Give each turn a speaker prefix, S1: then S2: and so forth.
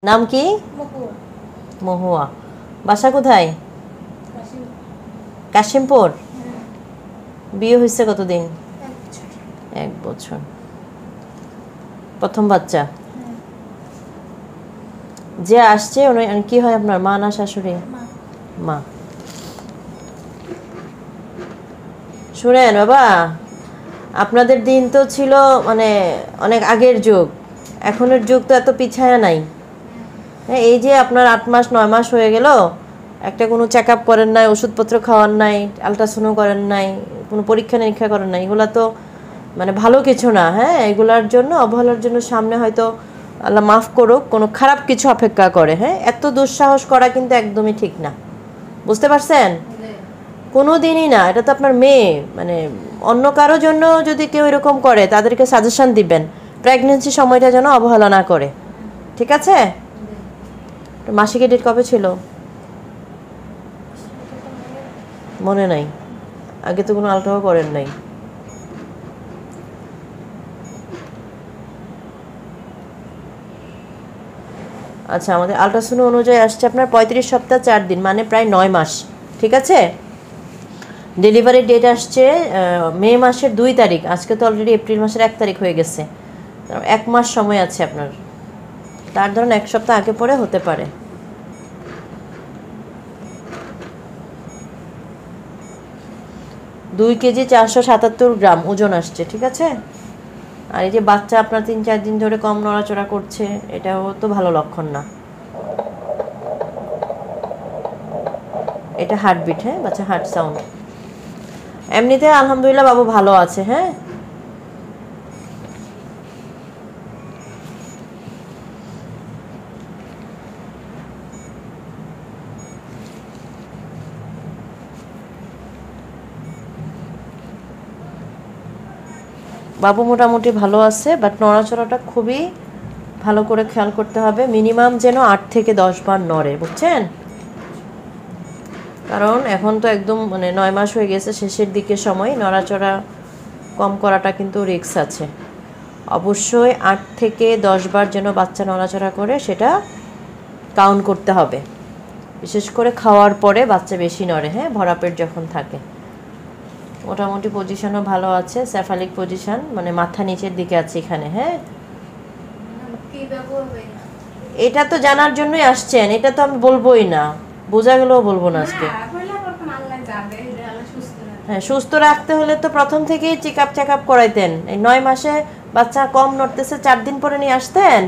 S1: নাম কি? মহুয়া। বাসা কোথায়? কাশিমপুর। বিয়ে হয়েছে কতদিন? 1 বছর। প্রথম বাচ্চা? যে আসছে উনি কি হয় আপনার, মা না শাশুড়ি? মা। শুনেন বাবা, আপনাদের দিন তো ছিল মানে অনেক আগের যুগ, এখনের যুগ তো এত পিছায়া নাই। হ্যাঁ, এই যে আপনার 8 মাস 9 মাস হয়ে গেল, একটা কোনো চেক আপ করেন নাই, ওষুধপত্র খাওয়ান নাই, আলট্রাসাউন্ড করেন নাই, কোনো পরীক্ষা নিরীক্ষা করেন নাই, এগুলো তো মানে ভালো কিছু না। হ্যাঁ, এগুলার জন্য অবহেলার জন্য সামনে হয়তো আল্লাহ মাফ করুক কোনো খারাপ কিছু অপেক্ষা করে। হ্যাঁ, এত দুঃসাহস করা কিন্তু একদমই ঠিক না, বুঝতে পারছেন? কোনো দিনই না। এটা তো আপনার মেয়ে, মানে অন্য কারোর জন্য যদি কেউ এরকম করে তাদেরকে সাজেশন দিবেন প্রেগনেন্সি সময়টা যেন অবহেলা না করে, ঠিক আছে? মাসিকের ডেট কবে ছিল মনে নাই? আগে তো কোনো আলট্রাও করেন নাই। আচ্ছা, আমাদের আলট্রাসাউন্ড অনুযায়ী আসছে আপনার 35 সপ্তাহ 4 দিন, মানে প্রায় 9 মাস, ঠিক আছে? ডেলিভারি ডেট আসছে মে মাসের 2 তারিখ, আজকে তো অলরেডি এপ্রিল মাসের 1 তারিখ হয়ে গেছে। 1 মাস সময় আছে আপনার, তার ধরুন 1 সপ্তাহ আগে পরে হতে পারে। দুই কেজি 477 গ্রাম ওজন আসছে, ঠিক আছে? আর এই যে বাচ্চা আপনার 3-4 দিন ধরে কম নড়াচড়া করছে, এটাও তো ভালো লক্ষণ না। এটা হার্টবিট, হ্যাঁ, বাচ্চা হার্ট সাউন্ড। এমনিতে আলহামদুলিল্লাহ বাবু ভালো আছে। হ্যাঁ, বাবু মোটামুটি ভালো আছে, বাট নড়াচড়াটা খুবই ভালো করে খেয়াল করতে হবে। মিনিমাম যেন 8 থেকে 10 বার নড়ে, বুঝছেন? কারণ এখন তো একদম মানে 9 মাস হয়ে গেছে, শেষের দিকে সময়, নড়াচড়া কম করাটা কিন্তু রিস্ক আছে। অবশ্যই 8 থেকে 10 বার যেন বাচ্চা নড়াচড়া করে, সেটা কাউন্ট করতে হবে। বিশেষ করে খাওয়ার পরে বাচ্চা বেশি নড়ে, হ্যাঁ, ভরা পেট যখন থাকে। মোটামুটি পজিশনও ভালো আছে, সেফালিক পজিশন, মানে মাথা নিচের দিকে আছে এখানে। হ্যাঁ, এটা তো জানার জন্যই আসছেন, এটা তো আমি বলবোই না, বোঝা গেলেও বলবো না আজকে। হ্যাঁ, সুস্থ রাখতে হলে তো প্রথম থেকেই চেক আপ করাইতেন। এই 9 মাসে বাচ্চা কম নড়তেছে, 4 দিন পরে নিয়ে আসতেন।